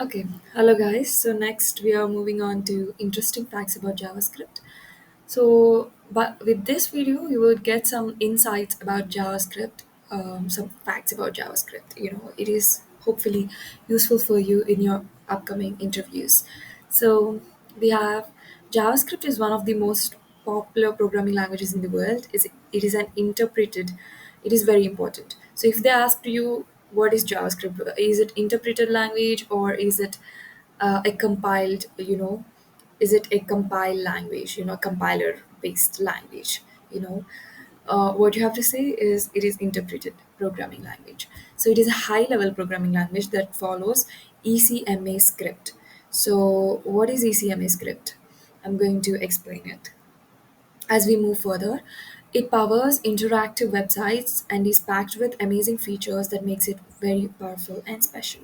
Okay, hello guys. So next we are moving on to interesting facts about JavaScript. So, but with this video, you will get some insights about JavaScript, some facts about JavaScript. It is hopefully useful for you in your upcoming interviews. So, we have JavaScript is one of the most popular programming languages in the world. It is an interpreted, it is very important. So, if they ask you what is JavaScript, is it interpreted language or is it a compiled, is it a compiled language, compiler based language, you know what you have to say is it is interpreted programming language. So it is a high level programming language that follows ECMA script. So what is ECMA script? I'm going to explain it. As we move further, it powers interactive websites and is packed with amazing features that makes it very powerful and special.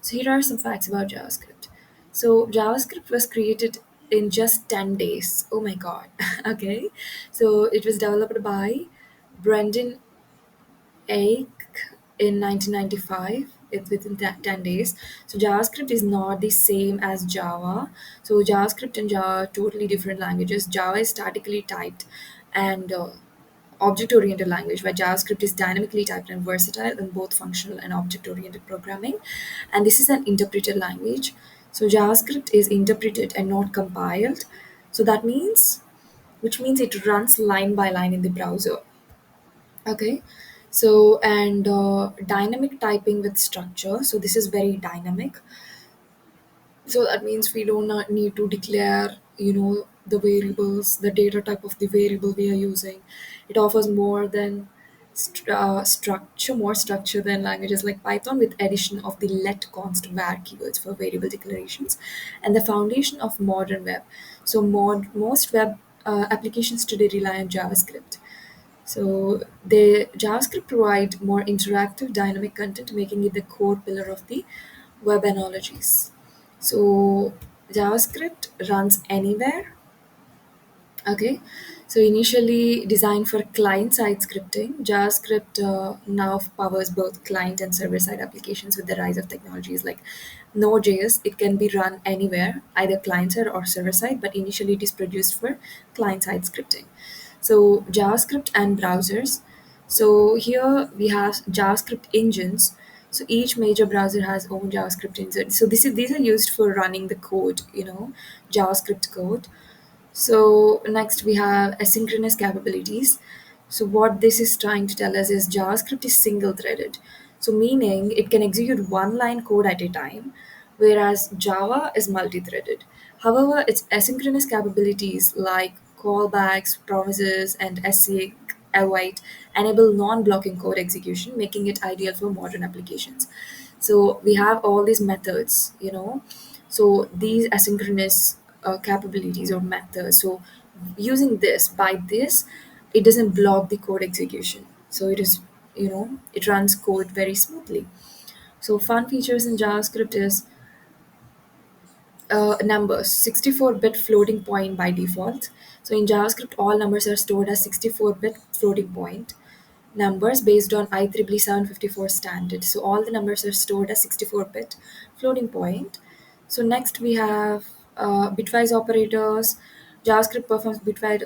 So here are some facts about JavaScript. So JavaScript was created in just 10 days. Oh my god. Okay. So it was developed by Brendan Eich in 1995. It's within 10 days. So JavaScript is not the same as Java. So JavaScript and Java are totally different languages. Java is statically typed and object-oriented language, where JavaScript is dynamically typed and versatile in both functional and object-oriented programming. And this is an interpreted language. So JavaScript is interpreted and not compiled. So which means it runs line by line in the browser. Okay. So, and dynamic typing with structure. So, this is very dynamic. So, that means we do not need to declare, the variables, the data type of the variable we are using. It offers more structure than languages like Python, with addition of the let const var keywords for variable declarations, and the foundation of modern web. So, most web applications today rely on JavaScript. So the JavaScript provide more interactive dynamic content, making it the core pillar of the web analogies. So JavaScript runs anywhere. Okay. So initially designed for client-side scripting, JavaScript now powers both client and server-side applications with the rise of technologies like Node.js. It can be run anywhere, either client-side or server-side, but initially it is produced for client-side scripting. So JavaScript and browsers. So here we have JavaScript engines. So each major browser has own JavaScript engine. So these are used for running the code, JavaScript code. So next we have asynchronous capabilities. So what this is trying to tell us is JavaScript is single threaded. So meaning it can execute one line code at a time, whereas Java is multi-threaded. However, its asynchronous capabilities like callbacks, promises, and async await enable non-blocking code execution, making it ideal for modern applications. So we have all these methods, so these asynchronous capabilities or methods. So using this, it doesn't block the code execution. So it runs code very smoothly. So fun features in JavaScript is numbers, 64-bit floating point by default. So in JavaScript, all numbers are stored as 64-bit floating point numbers based on IEEE 754 standard. So all the numbers are stored as 64-bit floating point. So next we have bitwise operators. JavaScript performs bitwise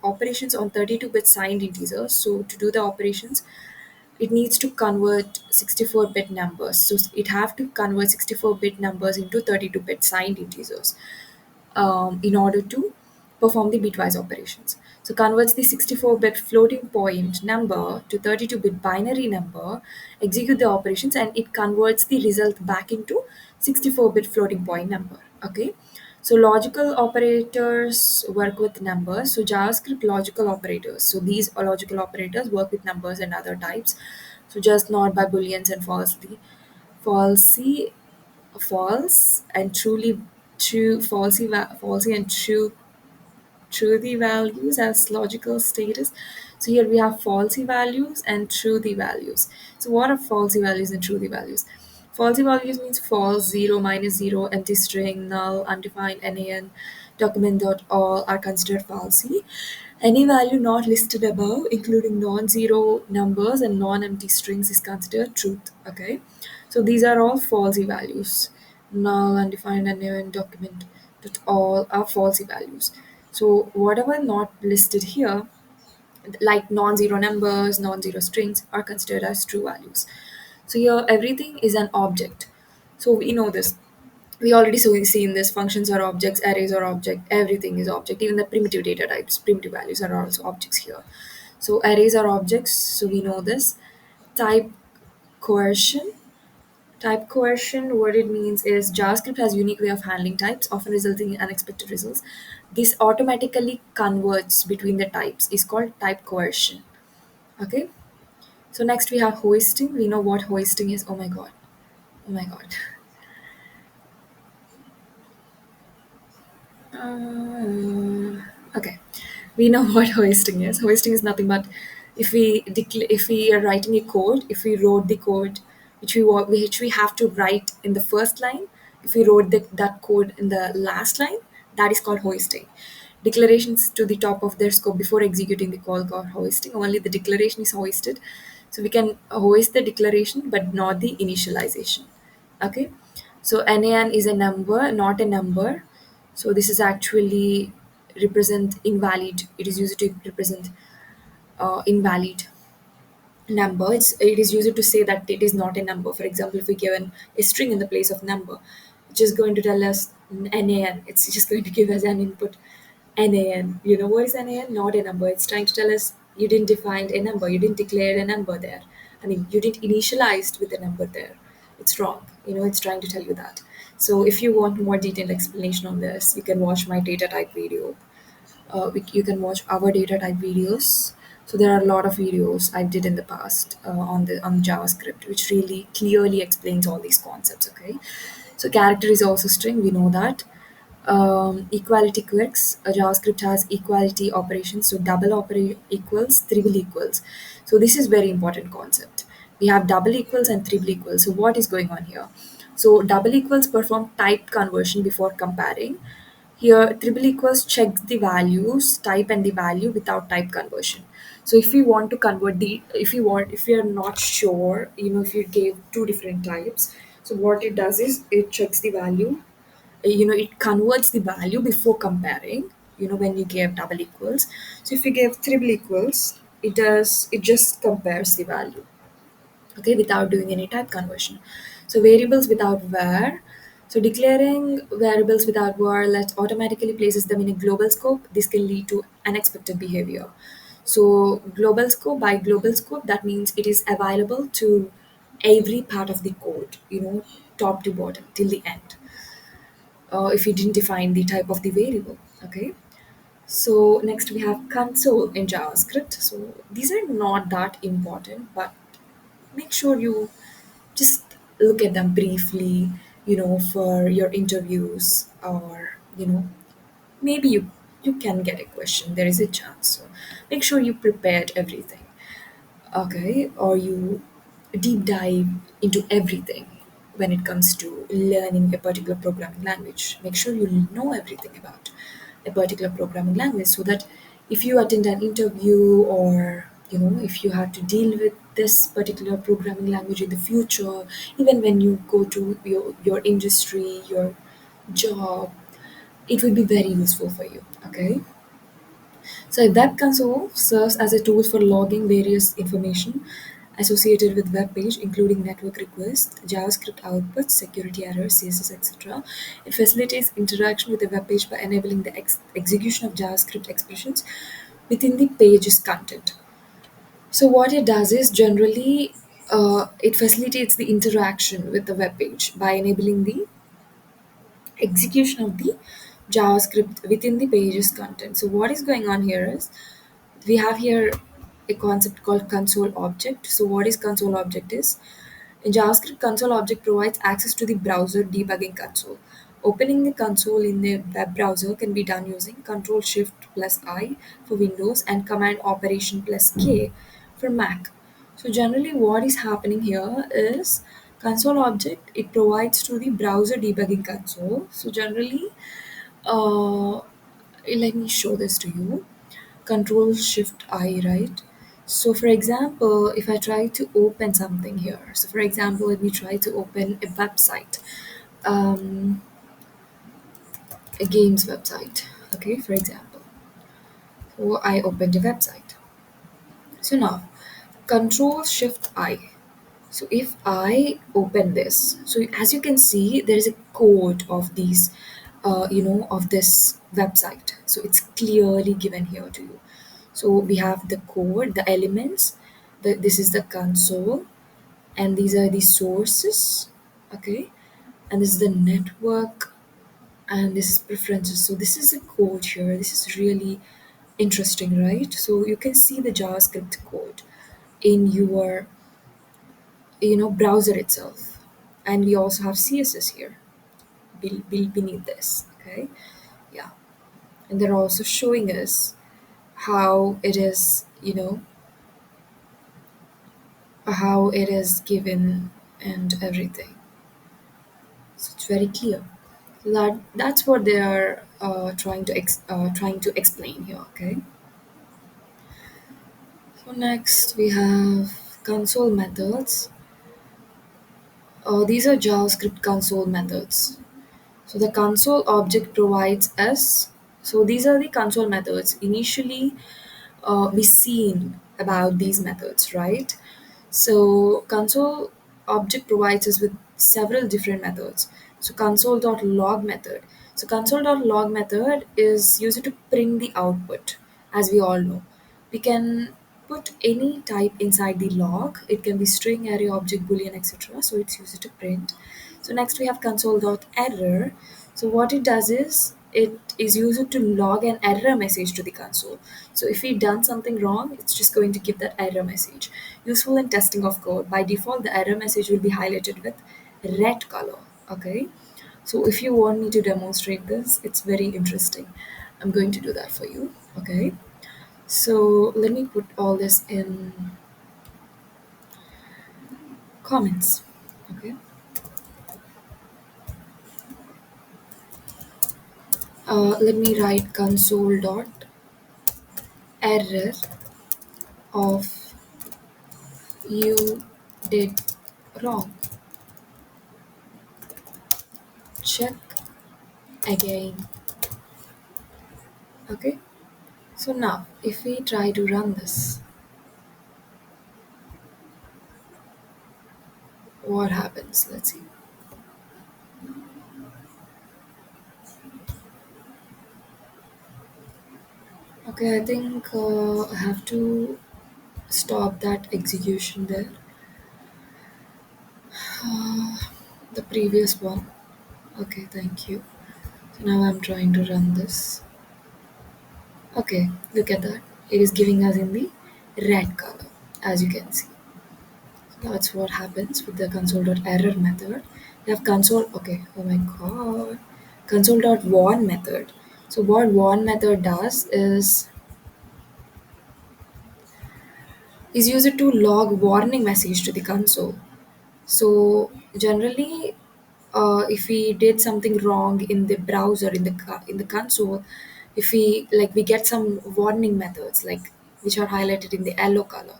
operations on 32-bit signed integers. So to do the operations, it needs to convert 64-bit numbers. So it have to convert 64-bit numbers into 32-bit signed integers in order to perform the bitwise operations. So converts the 64-bit floating point number to 32-bit binary number, execute the operations, and it converts the result back into 64-bit floating point number. Okay. So logical operators work with numbers. So JavaScript logical operators. So these logical operators work with numbers and other types. So just not by booleans and falsely, false and truly true, falsy and truthy values as logical status. So here we have falsy values and truthy values. So what are falsy values and truthy values? Falsy values means false, 0, minus 0, empty string, null, undefined, nan, document.all are considered falsy. Any value not listed above, including non-zero numbers and non-empty strings, is considered truth. Okay, so these are all falsy values. null, undefined, unknown, document that all are falsy values. So whatever not listed here, like non-zero numbers, non-zero strings, are considered as true values. So here everything is an object. So we know this. We already seen this. Functions are objects, arrays are object, everything is object. Even the primitive data types, primitive values are also objects here. So arrays are objects, so we know this. Type coercion. Type coercion, what it means is JavaScript has unique way of handling types, often resulting in unexpected results. This automatically converts between the types is called type coercion. Okay. So next we have hoisting. We know what hoisting is. Oh my god. Oh my god. Okay, we know what hoisting is. Hoisting is nothing but if we are writing a code, if we wrote the code which we have to write in the first line, if we wrote that code in the last line, that is called hoisting. Declarations to the top of their scope before executing the call called hoisting. Only the declaration is hoisted, so we can hoist the declaration but not the initialization. Okay, so nan is a number, not a number. So this is actually represent invalid. It is used to represent invalid number. It is used to say that it is not a number. For example, if we given a string in the place of number, it's just going to tell us nan. It's just going to give us an input nan. You know what is nan? Not a number. It's trying to tell us you didn't define a number. You didn't declare a number there. I mean, you didn't initialize with a number there. It's wrong. It's trying to tell you that. So if you want more detailed explanation on this, you can watch my data type video. You can watch our data type videos. So there are a lot of videos I did in the past on JavaScript, which really clearly explains all these concepts. Okay, so character is also string. We know that. Equality quirks. JavaScript has equality operations. So double equals, triple equals. So this is very important concept. We have double equals and triple equals. So what is going on here? So double equals perform type conversion before comparing. Here, triple equals checks the values, type and the value without type conversion. So if we want to convert if we are not sure, if you gave two different types, so what it does is it checks the value, it converts the value before comparing, when you gave double equals. So if you gave triple equals, it just compares the value, okay, without doing any type conversion. So variables without var. So declaring variables without var that automatically places them in a global scope. This can lead to unexpected behavior. So global scope, by global scope, that means it is available to every part of the code, top to bottom till the end. If you didn't define the type of the variable, okay. So next we have console in JavaScript. So these are not that important, but make sure you just look at them briefly, for your interviews, or maybe you can get a question. There is a chance. So make sure you prepared everything, okay, or you deep dive into everything when it comes to learning a particular programming language. Make sure you know everything about a particular programming language, so that if you attend an interview, or if you have to deal with this particular programming language in the future, even when you go to your industry, your job, it will be very useful for you, okay. So a web console serves as a tool for logging various information associated with web page, including network requests, JavaScript outputs, security errors, CSS, etc. It facilitates interaction with the web page by enabling the execution of JavaScript expressions within the page's content. So what it does is generally it facilitates the interaction with the web page by enabling the execution of the JavaScript within the page's content. So what is going on here is we have here a concept called console object. So what is console object is, in JavaScript, console object provides access to the browser debugging console. Opening the console in the web browser can be done using Control Shift plus I for Windows and Command Operation plus K for Mac. So generally what is happening here is console object, it provides to the browser debugging console. So generally, uh, let me show this to you. Control Shift I, right? So for example, if I try to open something here, so for example, let me try to open a website. um, a games website. Okay, for example. So I opened a website. So now, Control Shift I. So if I open this, so as you can see, there is a code of these, of this website. So it's clearly given here to you. So we have the code, the elements. This is the console, and these are the sources. Okay, and this is the network, and this is preferences. So this is a code here. This is really interesting, right? So you can see the JavaScript code in your browser itself, and we also have CSS here beneath this. Okay, yeah, and they're also showing us how it is, how it is given and everything. So it's very clear. That's what they are trying to explain here. Okay, so next we have console methods. These are JavaScript console methods. So the console object provides us. So these are the console methods. Initially, we seen about these methods, right? So console object provides us with several different methods. So console.log method. So console.log method is used to print the output, as we all know. We can put any type inside the log. It can be string, array, object, boolean, etc. So it's used to print. So next we have console.error. So what it does is it is used to log an error message to the console. So if we done something wrong, it's just going to give that error message. Useful in testing of code. By default, the error message will be highlighted with red color. Okay. So if you want me to demonstrate this, it's very interesting. I'm going to do that for you. Okay. So let me put all this in comments. Okay. Let me write console dot error of you did wrong. Check again. Okay. So now if we try to run this, what happens? Let's see. Okay, I think I have to stop that execution there. The previous one. Okay, thank you. So now I'm trying to run this. Okay, look at that. It is giving us in the red color, as you can see. So that's what happens with the console.error method. We have console. Okay, oh my god. Console.warn method. So what warn method does is used to log warning message to the console. So generally, if we did something wrong in the browser in the console, if we get some warning methods like which are highlighted in the yellow color.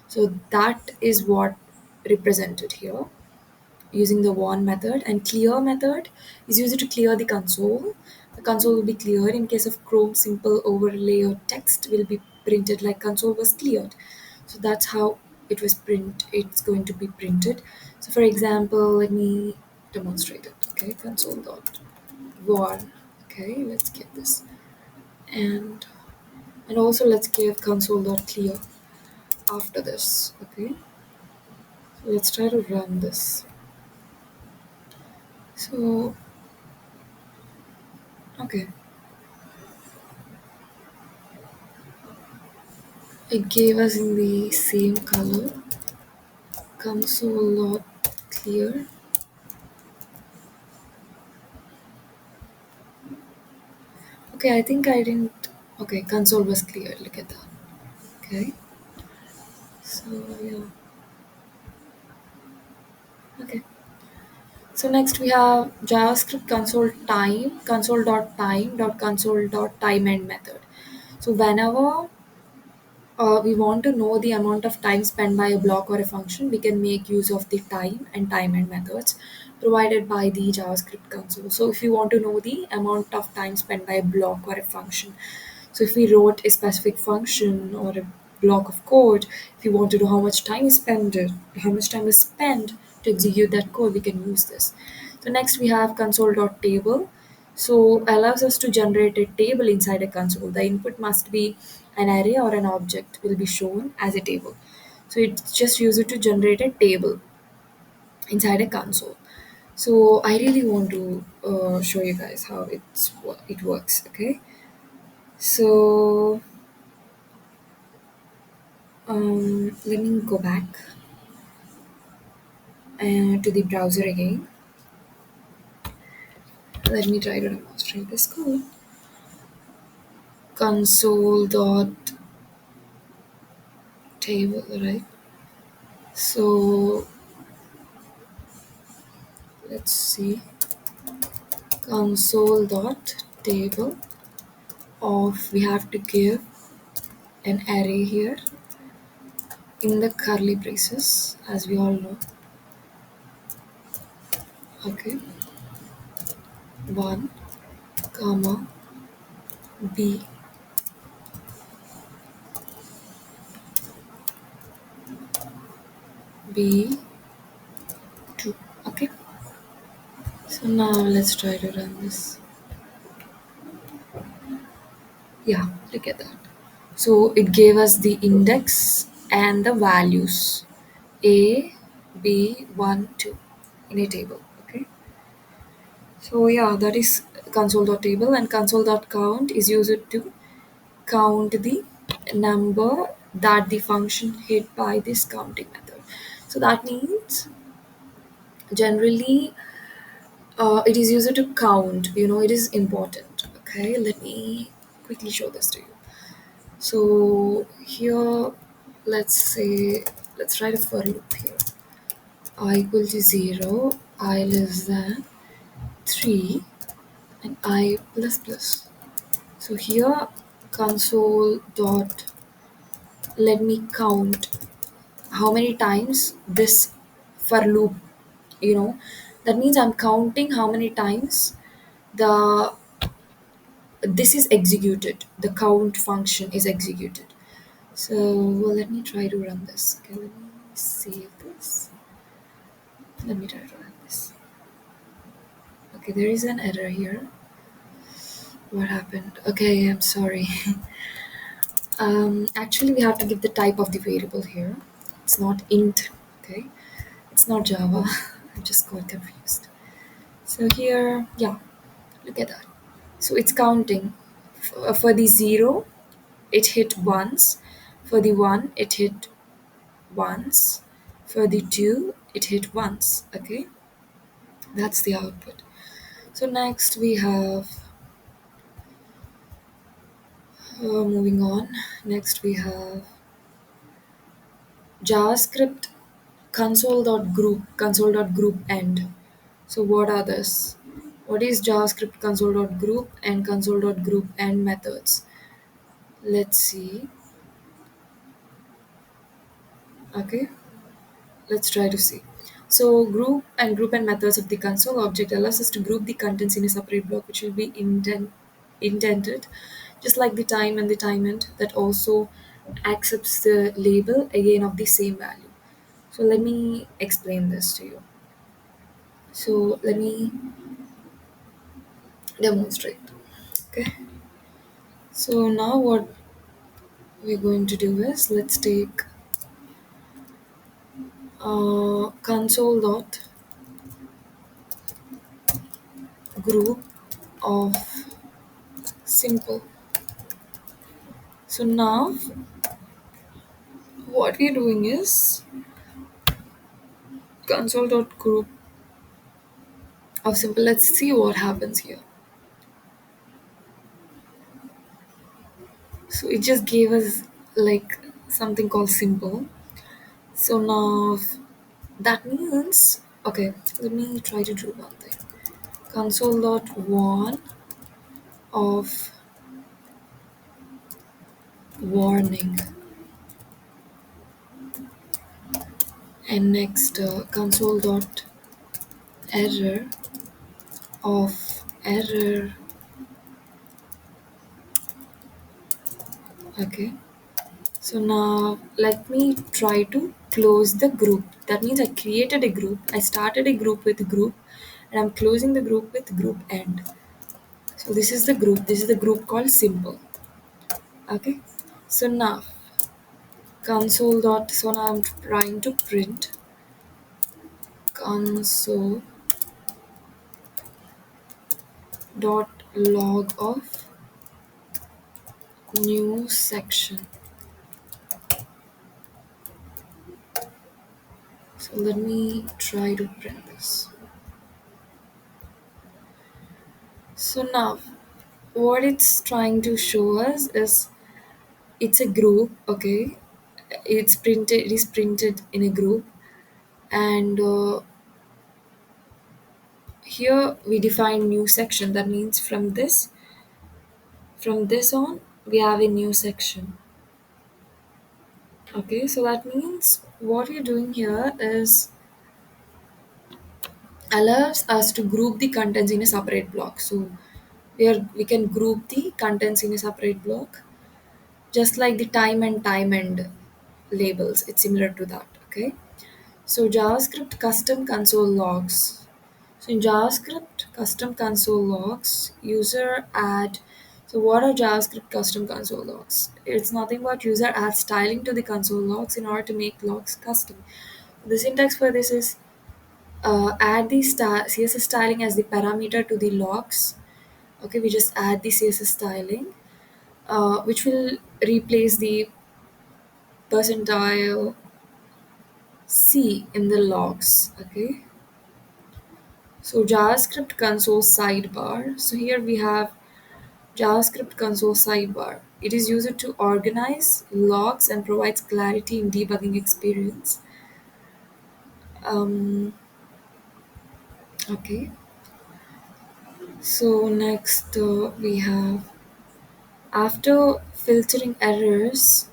So that is what represented here using the warn method, and clear method is used to clear the console. The console will be cleared in case of Chrome simple overlay or text will be printed like console was cleared. So that's how it's going to be printed. So for example, let me demonstrate it. Okay, console dot warn. Okay, let's get this, and also let's give console dot clear after this. Okay, so let's try to run this. So okay, it gave us in the same color. Console not clear. Okay, I think I didn't. Okay, console was clear. Look at that. Okay, so yeah. Okay, so next we have JavaScript console dot time dot console dot time end method. So whenever we want to know the amount of time spent by a block or a function, we can make use of the time and time end methods provided by the JavaScript console. So if you want to know the amount of time spent by a block or a function, so if we wrote a specific function or a block of code, if you want to know how much time is spent, how much time is spent to execute that code, we can use this. So next we have console.table. So allows us to generate a table inside a console. The input must be an array or an object will be shown as a table. So it's just use it to generate a table inside a console. So I really want to show you guys how it works. Okay. So let me go back to the browser again. Let me try to demonstrate this code. Console.table, right? So let's see. Console.table of, we have to give an array here in the curly braces, as we all know. Okay, 1 comma b, b2. Okay, so now let's try to run this. Yeah, look at that. So it gave us the index and the values a, b, 1, 2 in a table. Okay, so yeah, that is console.table, and console.count is used to count the number that the function hit by this counting method. So that means generally it is used to count. It is important. Okay, let me quickly show this to you. So here, let's say, let's write a for loop here. I equal to 0, I less than 3, and I plus plus. So here, console dot let me count how many times this for loop, you know, that means I'm counting how many times the this is executed, the count function is executed. So well, let me try to run this. Okay, let me save this. Let me try to run this. Okay, there is an error here. What happened? Okay, I'm sorry. Actually, we have to give the type of the variable here. It's not int. Okay, it's not Java. I just got confused. So here, yeah, look at that. So it's counting. For the 0, it hit once. For the 1, it hit once. For the 2, it hit once. Okay, that's the output. So next we have, moving on. Next we have JavaScript console.group end. So what are this? What is JavaScript console.group and console.group end methods? Let's see. Okay, let's try to see. So group and methods of the console object allows us to group the contents in a separate block, which will be indented, just like the time and the time end that also accepts the label again of the same value. So let me explain this to you. So let me demonstrate. Okay. So now what we're going to do is, let's take console dot group of simple. So now what we're doing is console.group of simple. Let's see what happens here. So it just gave us like something called simple. So now that means, okay, let me try to do one thing. Console.one of warning. and next console dot error of error. Okay, so now let me try to close the group. That means I created a group, I started a group with group, and I'm closing the group with group end. So this is the group, this is the group called simple. Okay, so now console dot, so now I'm trying to print console dot log of new section. So let me try to print this. So now what it's trying to show us is it's a group. Okay, it is printed in a group, and here we define new section. That means from this on we have a new section. Okay, so that means what we're doing here is allows us to group the contents in a separate block. So we can group the contents in a separate block, just like the time and time end labels. It's similar to that. Okay, so JavaScript custom console logs. So in JavaScript custom console logs, user add. So what are JavaScript custom console logs? It's nothing but user adds styling to the console logs in order to make logs custom. The syntax for this is add the CSS styling as the parameter to the logs. Okay, we just add the CSS styling, which will replace the percentile C in the logs. Okay, so JavaScript console sidebar. So here we have JavaScript console sidebar. It is used to organize logs and provides clarity in debugging experience. Um, okay, so next we have after filtering errors,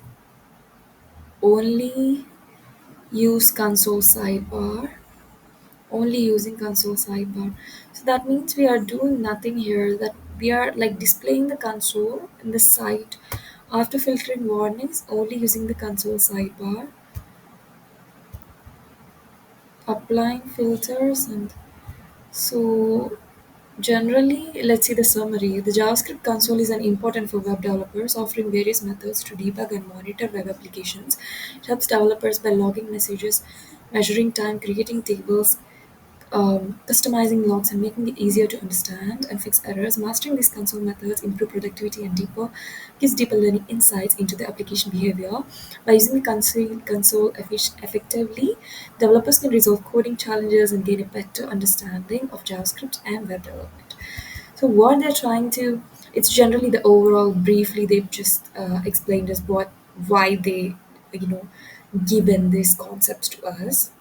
only use console sidebar. Only using console sidebar. So that means we are doing nothing here. That we are like displaying the console in the site after filtering warnings, only using the console sidebar, applying filters, and so generally, let's see the summary. The JavaScript console is an important for web developers, offering various methods to debug and monitor web applications. It helps developers by logging messages, measuring time, creating tables, customizing logs, and making it easier to understand and fix errors. Mastering these console methods improve productivity and gives deeper learning insights into the application behavior. By using the console effectively, developers can resolve coding challenges and gain a better understanding of JavaScript and web development. So what they're trying to, it's generally the overall briefly they've just explained us why they, you know, given these concepts to us,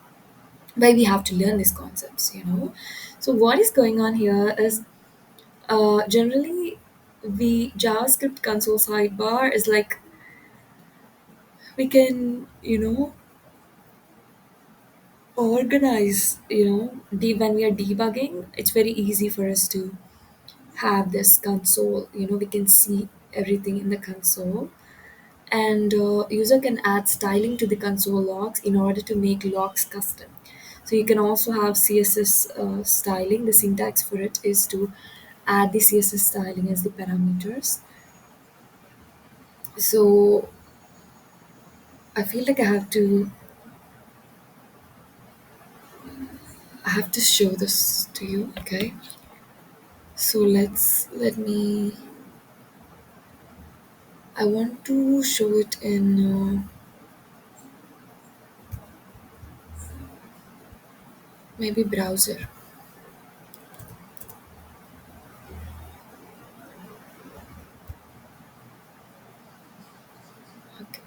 why we have to learn these concepts. So what is going on here is generally the JavaScript console sidebar is like we can organize when we are debugging. It's very easy for us to have this console. We can see everything in the console, and user can add styling to the console logs in order to make logs custom. So you can also have CSS styling. The syntax for it is to add the CSS styling as the parameters. So I feel like I have to show this to you. Okay, so let me I want to show it in maybe browser. Okay,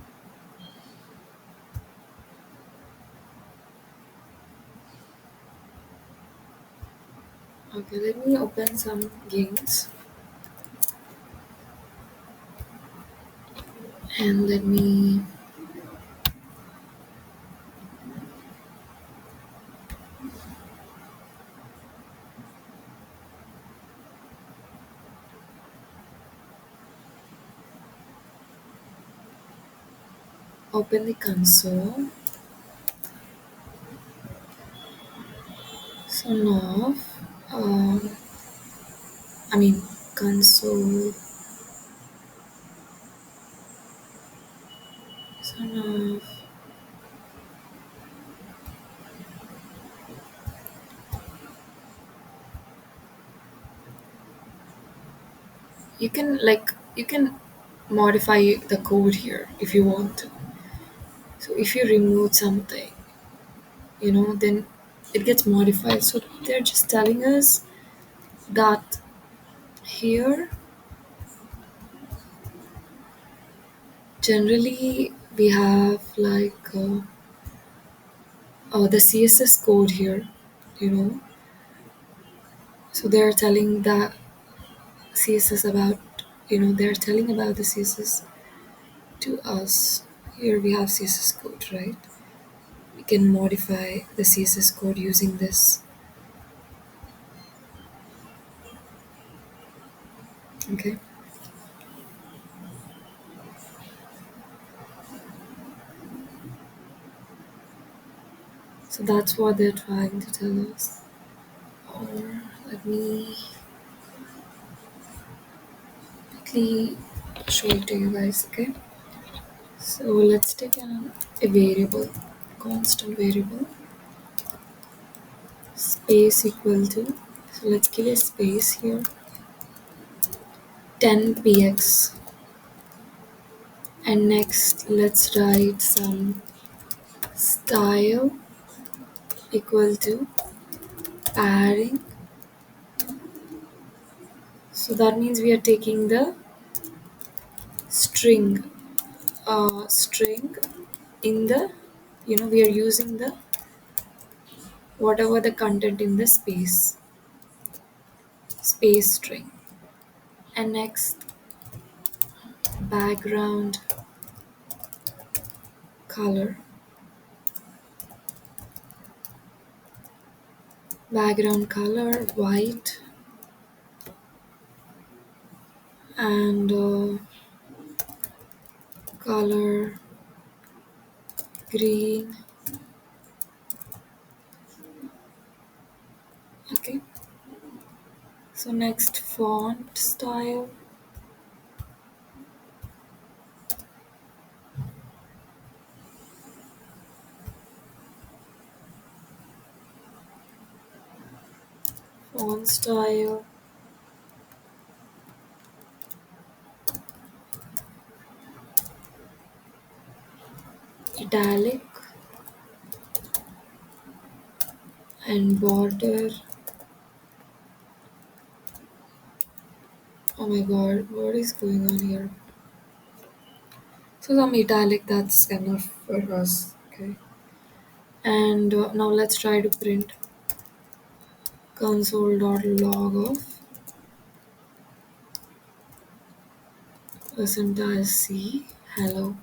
okay, let me open some games and let me open the console. So now, um, I mean, console. So now, you can modify the code here if you want to. So if you remove something, then it gets modified. So they're just telling us that here, generally we have the CSS code here, you know. So they're telling the CSS about, they're telling about the CSS to us. Here we have CSS code, right? We can modify the CSS code using this. Okay. So that's what they're trying to tell us. Or let me quickly show it to you guys, okay? So let's take a variable, constant variable, space equal to, so let's give a space here, 10 px, and next let's write some style equal to padding. So that means we are taking the string, string in the, we are using the whatever the content in the space string. And next, background color, white, and color green. Okay. So next, font style, font style italic, and border. Oh my god, what is going on here? So some italic, that's enough for us. Okay. And now let's try to print console.log of percentile C hello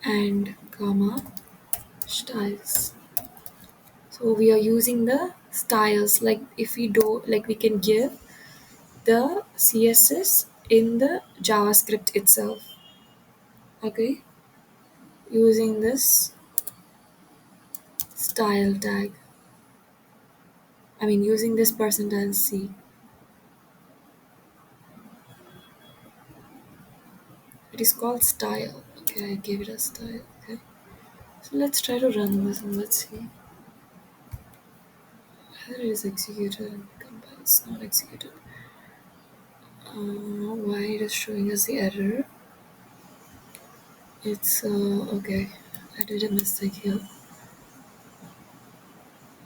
and comma styles. So we are using the styles, like if we do, like we can give the CSS in the JavaScript itself. Okay, using this style tag. I mean, using this percentile C. It is called style. Okay, I gave it a style. Okay, so let's try to run this and let's see whether it is executed and compiled. It's not executed. Why it is showing us the error? It's okay. I did a mistake here.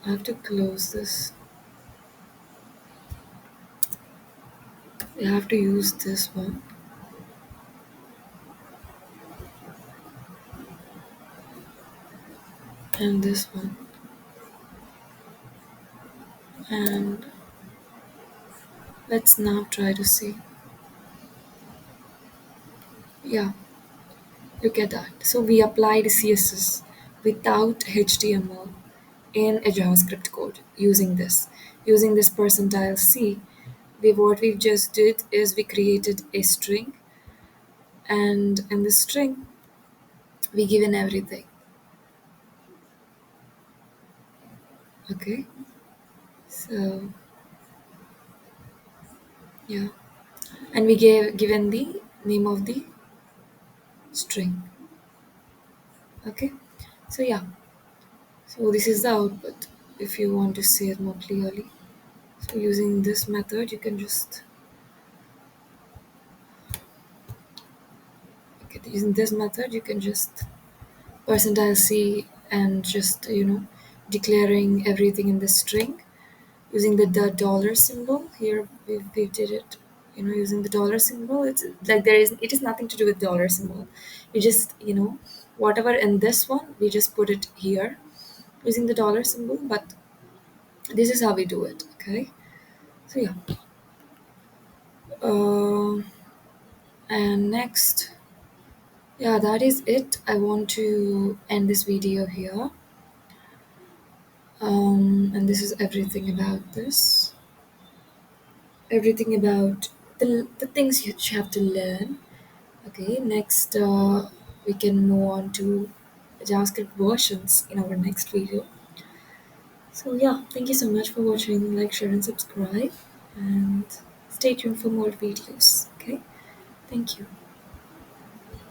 I have to close this. I have to use this one and this one. And let's now try to see. Yeah, look at that. So we applied CSS without HTML in a JavaScript code using this. Using this percentile C, what we just did is we created a string and in the string we given everything. Okay, so yeah, and we gave given the name of the string. Okay, so yeah, so this is the output. If you want to see it more clearly, so using this method you can just, okay, using this method you can just percentile c and just declaring everything in the string using the dollar symbol. Here we did it, using the dollar symbol. It's like it is nothing to do with dollar symbol. You just, whatever in this one we just put it here using the dollar symbol, but this is how we do it. Okay, so yeah, uh, and next, yeah, that is it. I want to end this video here. And this is everything about this, everything about the things you have to learn. Okay, next we can move on to JavaScript versions in our next video. So yeah, thank you so much for watching. Like, share, and subscribe, and stay tuned for more videos. Okay, thank you.